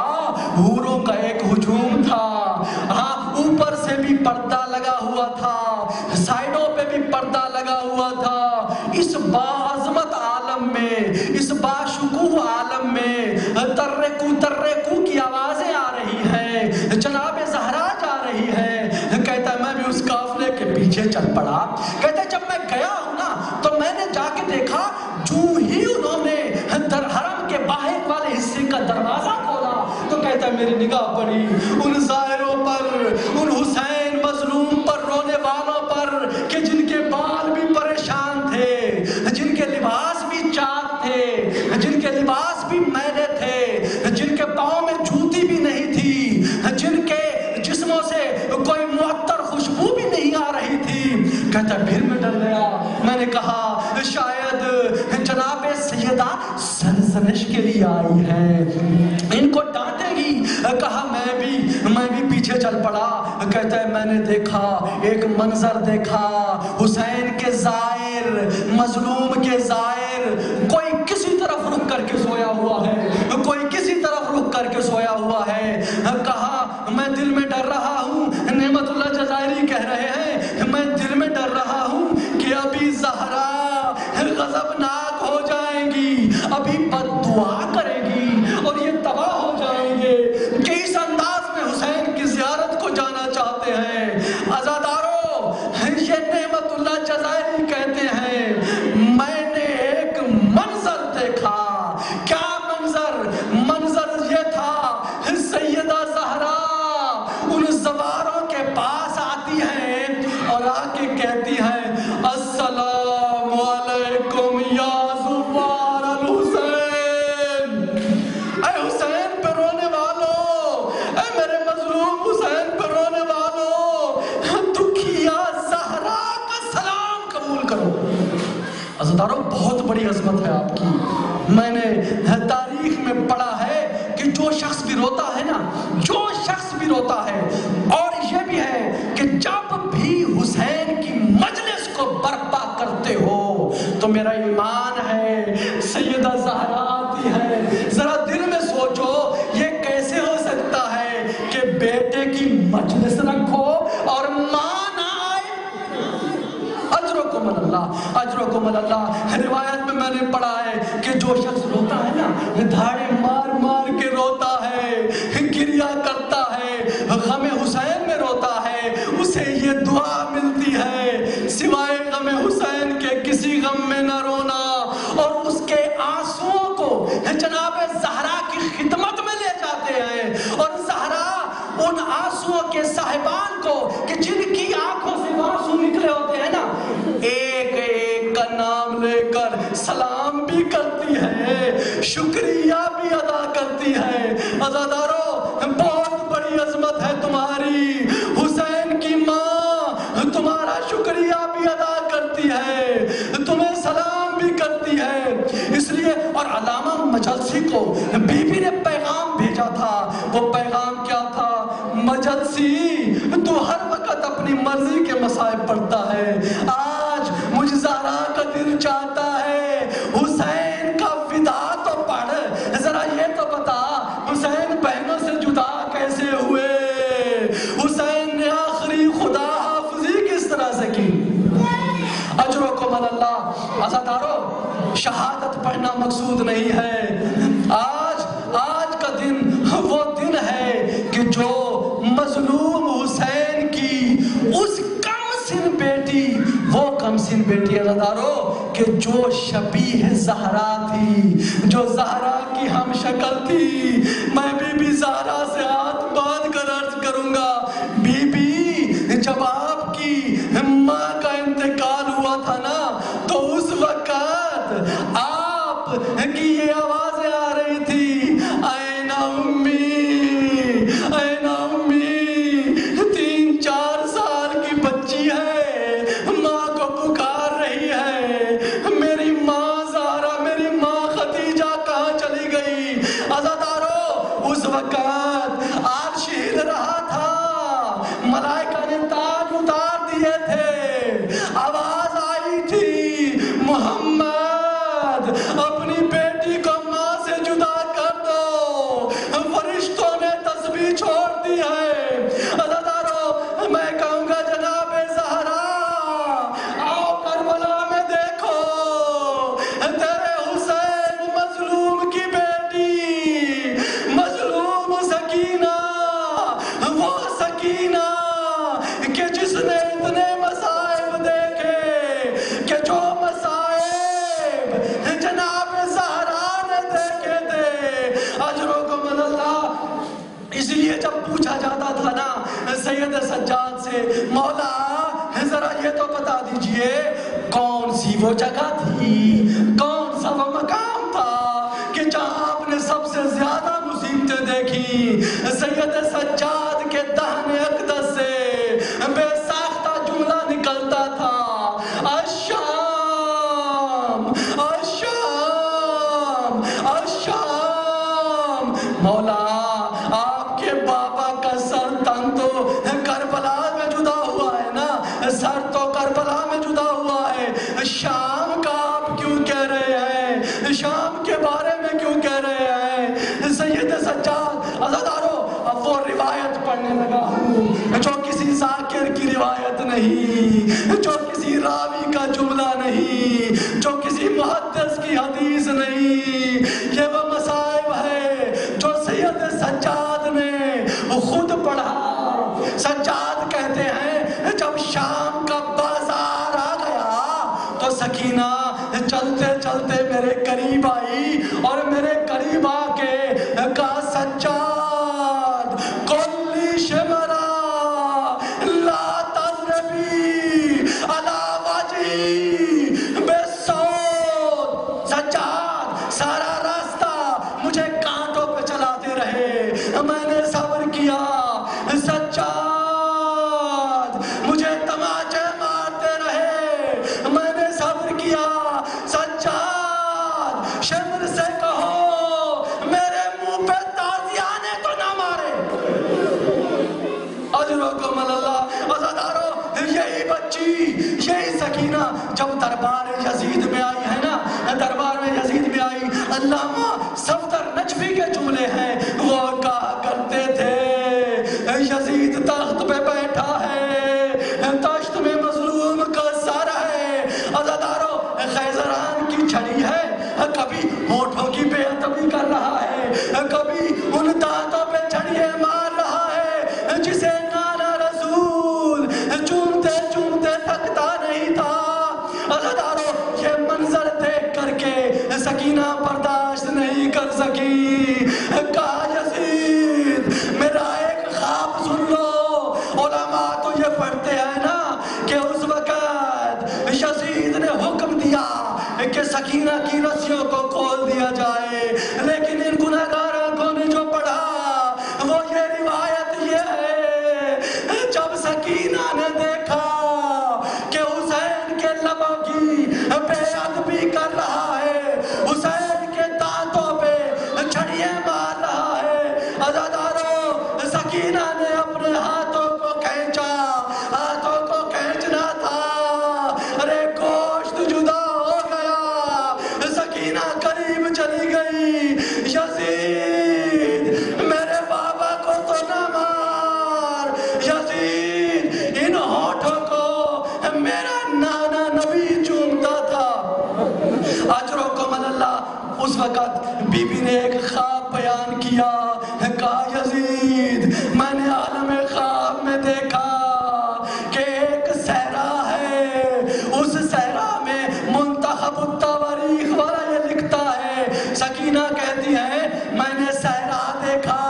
حوروں کا ایک ہجوم تھا, ہاں اوپر سے بھی پردہ لگا ہوا تھا, سائیڈوں پہ بھی پردہ لگا ہوا تھا. اس باعظمت عالم میں, اس باشکوہ عالم میں ترکو ترکو کی آوازیں آ رہی ہیں, جناب زہرا جا رہی ہے. کہتا ہے میں بھی اس قافلے کے پیچھے چل پڑا. کہتا ہے جب میں گیا ہوں نا تو میں نے جا کے دیکھا, جو ہی انہوں نے حرم کے باہر والے حصے کا دروازہ کھولا تو کہتا ہے میری نگاہ پڑی ان زائروں پر, ان حسین مظلوم پر, رونے والوں پر کہ جن کے بال بھی پریشان تھے, جن کے لباس بھی چاک تھے, جن کے لباس بھی میلے تھے, جن کے پاؤں میں جوتی بھی نہیں تھی, جن کے جسموں سے کوئی معطر خوشبو بھی نہیں آ رہی تھی. کہتا ہے پھر میں ڈر گیا. میں نے کہا شاید جناب سیدہ سرزنش کے لیے آئی ہے, ان کو ڈانٹے گی. کہا میں بھی پیچھے چل پڑا. کہتا ہے میں نے دیکھا, ایک منظر دیکھا, حسین کے زائر, مظلوم کے زائر, کوئی کسی طرف رک کر کے سویا ہوا ہے, کوئی کسی طرف رک کر کے سویا ہوا ہے. کہا میں دل میں ڈر رہا ہوں, نعمت اللہ جزائری کہہ رہے ہیں, میں دل میں ڈر رہا ہوں کہ ابھی زہرا غضبناک ہو جائیں گی, ابھی بد دعا کرے گی اور یہ تباہ ہو جائیں گے کہ اس انداز میں حسین کی زیارت کو جانا چاہتے ہیں. عزادارو, یہ نعمت اللہ جزائری کہتے ہیں میں نے ایک منظر دیکھا. کیا منظر یہ تھا, سیدہ زہرا ان زواروں کے پاس آتی ہیں اور آ کے کہتی ہیں السلام علیکم یا زوار الحسین. اے حسین پہ رونے والو, اے میرے مظلوم حسین پہ رونے والو, دکھیا زہرا کا سلام قبول کرو. عزیزانو, بہت بڑی عظمت ہے آپ کی. میں نے تاریخ میں پڑھا ہے کہ جو شخص بھی روتا ہے نا, جو شخص بھی روتا ہے, اور یہ بھی ہے کہ جب بھی حسین کی مجلس کو برپا کرتے ہو تو میرا ایمان ہے سیدہ زہرا آتی ہے. ذرا دل میں سوچو یہ کیسے ہو سکتا ہے کہ بیٹے کی مجلس رکھو اور ماں نہ آئے. اجرکم اللہ. اللہ اجرکم اللہ۔ روایت میں میں نے پڑھا ہے کہ جو شخص روتا ہے نا، دھاڑے مار مار کے روتا ہے، گریا کرتا ہے، غم حسین میں روتا ہے، اسے یہ دعا ملتی ہے سوائے غم حسین کے کسی غم میں نہ رونا، اور اس کے آنسوؤں کو جناب زہرا کی خدمت میں لے جاتے ہیں، اور زہرا ان آنسوؤں کے صاحبان کو کہ جن کی آنکھوں سے آنسو نکلے ہوتے ہیں نا، ایک ایک کا نام لے کر سلام بھی کرتی ہے، شکریہ بھی ادا کرتی ہے۔ عزادارو، بہت بڑی عظمت ہے تمہاری، حسین کی ماں تمہارا شکریہ بھی ادا کرتی ہے، تمہیں سلام بھی کرتی ہے۔ اس لیے اور علامہ مجلسی کو بی بی نے پیغام بھیجا تھا، وہ پیغام کیا تھا؟ مجلسی تو ہر وقت اپنی مرضی کے مصائب پڑھتا ہے، آج مجھ زہرا کا دل چاہتا ہے حسین کا فدا تو پڑھ، ذرا یہ تو بتا حسین بہنوں سے جدا کیسے ہوئے، حسین نے آخری خدا حافظی کس طرح سے کی؟ اجرکم اللہ۔ عزادارو، شہادت پڑھنا مقصود نہیں ہے، آج کا دن وہ دن ہے کہ جو مظلوم حسین کی اس کم سن بیٹی، وہ کم سن بیٹی عزادارو کہ جو شبیہ زہرا تھی، جو زہرا کی ہم شکل تھی، میں بی بی زہرا سے ہاتھ باندھ کر عرض کروں گا، بی بی جب آپ کی ماں کا انتقال ہوا تھا نا، تو اس وقت آپ کی یہ آوازیں آ رہی تھی، این امی، این امی، 3-4 سال کی بچی ہے، ماں کو پکار رہی ہے، میری ماں زہرا، میری ماں خدیجہ کہاں چلی گئی؟ عزادارو، اس وقت عرش ہل رہا تھا، ملائکہ نے تاج اتار دیے تھے، آواز آئی تھی، محمد اپنی بیٹی کو ماں سے جدا کر دو، فرشتوں نے تسبیح چھوڑ دی ہے۔ عزادارو، میں کہوں گا جناب زہرا، آؤ کربلا میں دیکھو تیرے حسین مظلوم کی بیٹی، مظلوم سکینہ، وہ سکینہ کہ جس نے اتنے مصائب دیکھے، کہ جو مصائب جناب زہرا نے دیکھے تھے۔ اجرکم اللہ۔ اس لیے جب پوچھا جاتا تھا نا سید سجاد سے، مولا ذرا یہ تو بتا دیجئے کون سی وہ جگہ تھی، کون سا وہ مقام تھا کہ جہاں آپ نے سب سے زیادہ مصیبتیں دیکھی؟ سید سجاد کے دہن اقدس سے بے ساختہ جملہ نکلتا تھا، الشام، الشام، الشام۔ مولا، آپ کے بابا کا سر تن تو کربلا میں جدا ہوا ہے نا، سر تو کربلا میں جدا ہوا ہے، شام کا آپ کیوں کہہ رہے ہیں؟ شام کے بارے میں کیوں کہہ رہے ہیں؟ سید سجاد، عزادارو، اب وہ روایت پڑھنے لگا ہوں جو کسی ذاکر کی روایت نہیں، جو کسی راوی کا جملہ نہیں، جو کسی محدث کی حدیث نہیں، یہ وہ مصائب ہے جو سید سجاد نے خود پڑھا۔ سجاد کہتے ہیں جب شام کا بازار آ گیا تو سکینہ چلتے چلتے میرے قریب آئی، اور میرے قریب آ کے کہا، سجاد کلی شمرا لا تضربی علی وجہی بالصوت۔ سجاد سارا راستہ مجھے کانٹوں پہ چلاتے رہے، میں نے صبر کیا، سجاد مجھے تماچے مارتے رہے، میں نے صبر کیا، سجاد شمر سے کہو میرے منہ پہ تازیانے تو نہ مارے۔ اجرکم اللہ۔ عزادارو، یہی بچی، یہی سکینہ جب دربار یزید میں آئی ہے نا، دربار میں یزید میں آئی، علامہ صفدر نجفی کے جملے ہیں، وہ کہا کرتے تھے یزید تخت پہ بیٹھا ہے، تشت میں مظلوم کا سر ہے، زران کی چھڑی ہے، کبھی ہونٹوں کی بے ادبی کر رہا ہے، کبھی ان دانتوں پہ چھڑیے مار رہا ہے جسے نانا رسول چومتے چومتے تھکتا نہیں تھا۔ عزادارو یہ منظر دیکھ کر کے سکینہ برداشت نہیں کر سکی، کہا یزید میرا ایک خواب سن لو۔ علماء تو یہ پڑھتے ہیں نا کہ اس وقت یزید نے حکم دیا کہ سکینہ کی رسیوں کو کھول دیا جائے، لیکن ان گناہگاروں کو نے جو پڑھا وہ یہ روایت یہ ہے جب سکینہ نے دیکھا کہ حسین کے لبوں کی بے ادبی کر رہا ہے، حسین کے دانتوں پہ چھڑیے مار رہا ہے، عزادارو سکینہ نے اپنے ہاتھوں کو کھینچا، ہاتھوں کو کھینچنا تھا، ارے گوشت جدا ہو گیا، سکینہ قریب چلی گئی، یزید میرے بابا کو تو نہ مار، یزید ان ہونٹوں کو میرا نانا نبی چومتا تھا۔ اجرکم اللہ، اس وقت بی بی نے ایک خواب بیان کیا، کہا یزید میں نے عالم خواب میں دیکھا کہ ایک صحرا ہے، اس صحرا میں منتخب التواریخ والا یہ لکھتا ہے، سکینہ کہتی ہے میں نے صحرا دیکھا،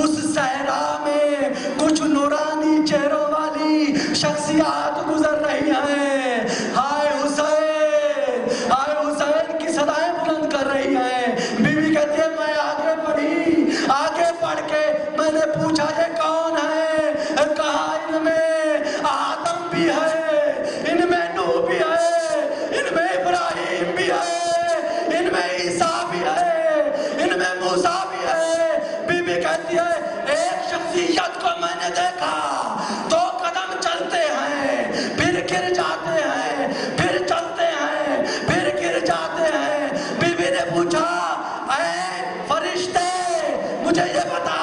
اس صحرا میں کچھ نورانی چہروں والی شخصیات گزر رہی ہیں، ہائے حسین، ہائے حسین کی صدائیں بلند کر رہی ہیں۔ بی بی کہتی ہے میں آگے بڑھی، آگے بڑھ کے میں نے پوچھا یہ کون ہے، کہا ان میں آدم بھی ہے، ان میں نوح بھی ہے، ان میں ابراہیم بھی ہے، ان میں عیسیٰ بھی ہے، ان میں موسیٰ بھی ہے۔ بی بی کہتی ہے ایک شخصیت کو میں نے دیکھا، 2 قدم چلتے ہیں پھر گر جاتے ہیں، پھر چلتے ہیں پھر گر جاتے ہیں۔ بی بی نے پوچھا اے فرشتے مجھے یہ بتا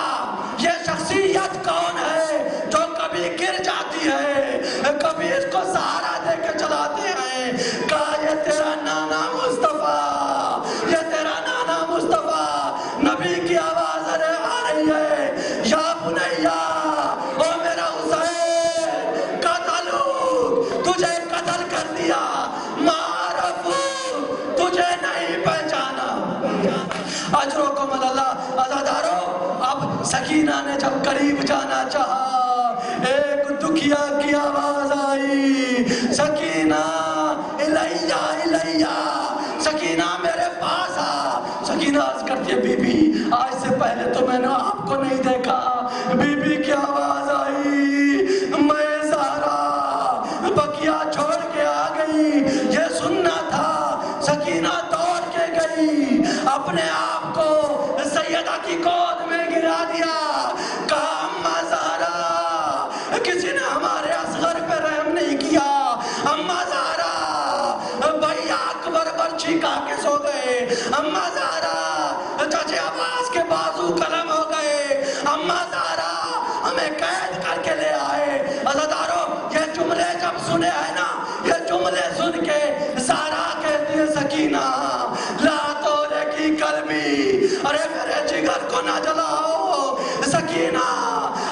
یہ شخصیت کون ہے جو کبھی گر جاتی ہے، کبھی اس کو سہارا دے کے چلاتے ہیں؟ کہا یہ تیرا نانا مصطفیٰ، یہ تیرا نانا مصطفیٰ۔ نبی کی آواز آ رہی ہے یا بنیا، او میرا حسین، قتلوک تجھے قتل کر دیا، معرفوک تجھے نہیں پہچانا۔ اجرکم اللہ، عزادارو اب سکینہ نے جب قریب جانا چاہا، ایک دکھیا کی آواز آئی، سکینہ الیہ الیہ، سکینہ میرے پاس آ۔ سکینہ عرض کرتی ہے بی بی آج سے پہلے تو میں نے آپ کو نہیں دیکھا۔ بی بی کی آواز آئی میں زہرا بقیہ چھوڑ کے آ گئی، یہ سننا تھا۔ سکینہ دوڑ کے گئی، اپنے آپ کو سیدہ کی گود میں گرا دیا، کہا اماں زہرا کسی نے ہمارے اصغر پہ رحم نہیں کیا، اماں زہرا بھیا اکبر برچھی کھا کے سو گئے، اماں زہرا چچے عباس کے بازو قلم ہو گئے، اماں زہرا ہمیں قید کر کے لے آئے۔ عزادارو یہ جملے جب سنے ہیں نا، یہ جملے سن کے زہرا کہتی ہے سکینہ لا تورکی قلبی، ارے میرے جگر کو نہ جلاؤ سکینہ،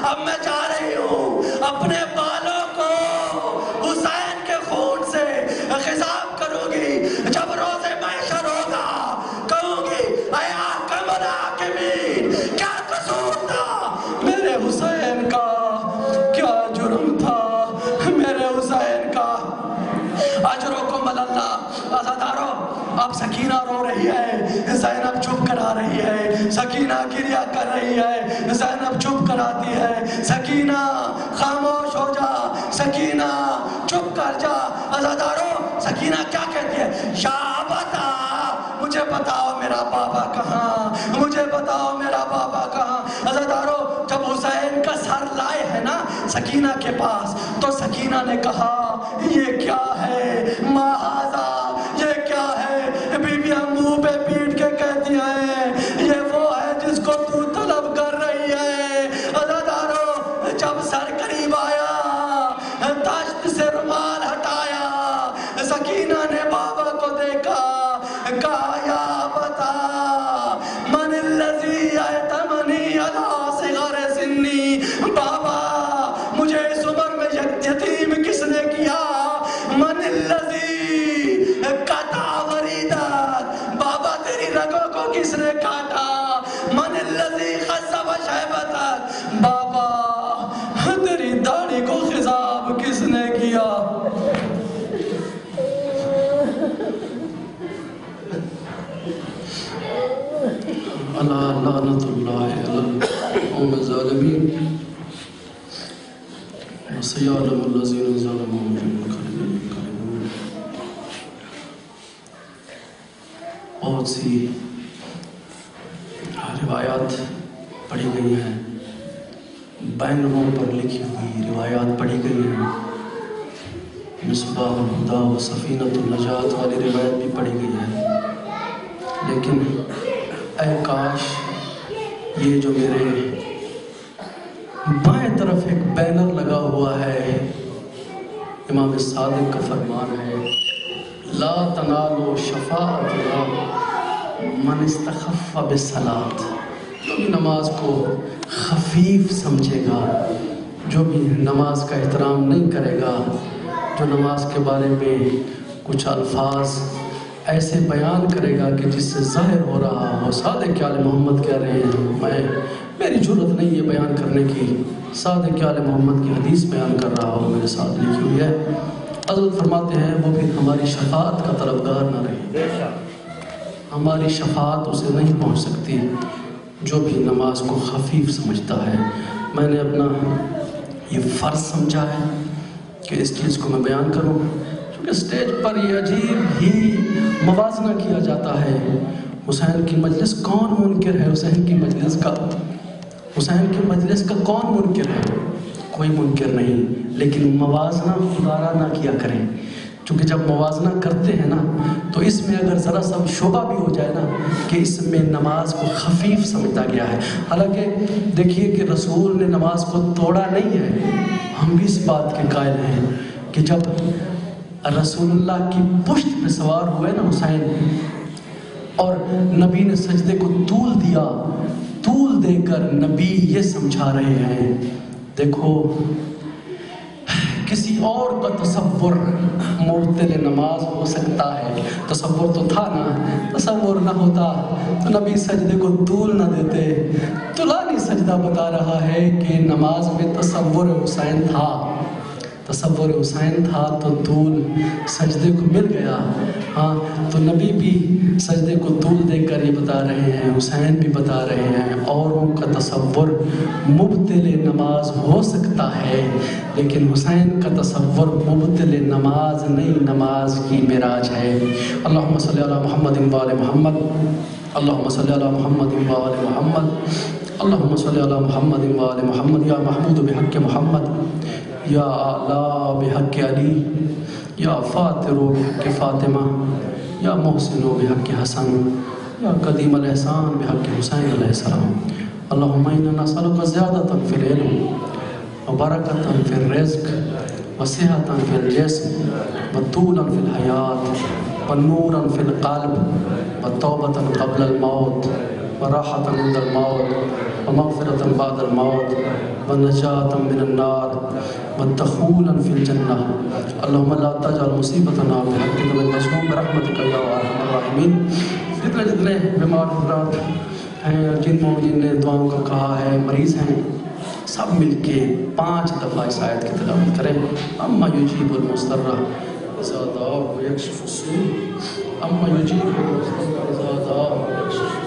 اب میں جا رہی ہوں اپنے بالوں کو حسین کے خون سے خضاب کروں گی، جب روز محشر ہوگا کہوں گی اے حاکم الحاکمین کیا قصور تھا میرے حسین کا، کیا جرم تھا میرے حسین کا۔ اجرکم اللہ، عزادارو اب سکینہ رو رہی ہے، زینب چپ کرا رہی ہے، سکینہ گریہ کر رہی ہے، زینب چپ کراتی ہے، سکینہ خاموش ہو جا، سکینہ چپ کر جا۔ عزادارو سکینہ کیا کہتی ہے، یا بتا مجھے بتاؤ میرا بابا کہاں، مجھے بتاؤ میرا بابا کہاں۔ عزادارو جب حسین کا سر لائے ہے نا سکینہ کے پاس تو سکینہ نے کہا یہ کیا ہے، ما ھذا، یہ کیا ہے؟ بیویاں منہ پہ پیٹ کے کہتی ہیں یہ وہ ہے جس کو تو طلب کر رہی ہے۔ عزادارو جب سر قریب آیا، دشت سے رومال ہٹایا، سکینہ نے بابا کو دیکھا، کہا یا ابتا من الذی اعتمنی علی صغر سنی، بابا مجھے اس عمر میں یتیم کس نے کیا؟ من الذی قطع وریدک، بابا تیری رگوں کو کس نے کاٹا؟ من الذی خصب شیبتک، بابا تیری داڑھی کو خضاب کس نے کیا؟ لعنت اللہ علی القوم الظالمین وسیعلم الذین ظلموا منکم۔ بہت سی روایات پڑھی گئی ہیں، بینروں پر لکھی ہوئی روایات پڑھی گئی ہیں، مصباح الہدیٰ و سفینۃ النجات والی روایت بھی پڑھی گئی ہے، لیکن اے کاش یہ جو میرے بائیں طرف ایک بینر لگا ہوا ہے، امام صادق کا فرمان ہے لا تنالوا شفاعتنا من استخف بالصلاۃ، جو بھی نماز کو خفیف سمجھے گا، جو بھی نماز کا احترام نہیں کرے گا، جو نماز کے بارے میں کچھ الفاظ ایسے بیان کرے گا کہ جس سے ظاہر ہو رہا ہو صادق آل محمد کہہ رہے ہیں، میری جرت نہیں یہ بیان کرنے کی، صادق آل محمد کی حدیث بیان کر رہا ہو میرے ساتھ لکھی ہوئی ہے، حضرت فرماتے ہیں وہ پھر ہماری شفاعت کا طلبگار نہ رہے، ہماری شفاعت اسے نہیں پہنچ سکتی جو بھی نماز کو خفیف سمجھتا ہے۔ میں نے اپنا یہ فرض سمجھا ہے کہ اس چیز کو میں بیان کروں، کیونکہ اسٹیج پر یہ عجیب ہی موازنہ کیا جاتا ہے، حسین کی مجلس کون منکر ہے؟ حسین کی مجلس کا کون منکر ہے؟ کوئی منکر نہیں، لیکن موازنہ خدا نہ کیا کریں، چونکہ جب موازنہ کرتے ہیں نا تو اس میں اگر ذرا سا شبہ بھی ہو جائے نا کہ اس میں نماز کو خفیف سمجھا گیا ہے، حالانکہ دیکھیے کہ رسول نے نماز کو توڑا نہیں ہے، ہم بھی اس بات کے قائل ہیں کہ جب رسول اللہ کی پشت پہ سوار ہوئے نا حسین، اور نبی نے سجدے کو طول دیا، طول دے کر نبی یہ سمجھا رہے ہیں دیکھو کسی اور کا تصور مبتل نماز ہو سکتا ہے، تصور تو تھا نا، تصور نہ ہوتا تو نبی سجدے کو طول نہ دیتے۔ طولانی سجدہ بتا رہا ہے کہ نماز میں تصور حسین تھا، تصور حسین تھا تو طول سجدے کو مل گیا، ہاں تو نبی بھی سجدے کو طول دے کر یہ بتا رہے ہیں، حسین بھی بتا رہے ہیں اوروں کا تصور مبتل نماز ہو سکتا ہے لیکن حسین کا تصور مبتل نماز نہیں، نماز کی معراج ہے۔ اللہم صلی علی محمد و آل محمد، اللہم صلی علی محمد و آل محمد، اللہم صلی علی محمد و آل محمد، یا محمود بحق محمد، یا اعلیٰ بحق علی، یا فاتر بحق فاطمہ، یا محسن بحق حسن، یا قدیم الاحسان بحق حسین علیہ السلام۔ اللہم انا نسألک زیادۃ فی العلم وبرکۃ فی الرزق وصحۃ فی الجسم وطولا فی الحیات ونورا فی القلب وتوبۃ قبل الموت وراحۃ عند الموت ومغفرۃ بعد الموت ونجاۃ من النار ودخولا فی الجنہ۔ اللہم لا تجعل مصیبتنا فی حقنا والمظلوم برحمتک یا ارحم الراحمین۔ جتنے بیمار حضرات ہیں، جن مومنین نے دعاؤں کا کہا ہے، مریض ہیں، سب مل کے 5 دفعہ اس آیت کی تلاوت کریں۔ اما یجیب المضطر اذا دعاہ ویکشف السوء، اما یجیب المضطر اذا دعاہ ویکشف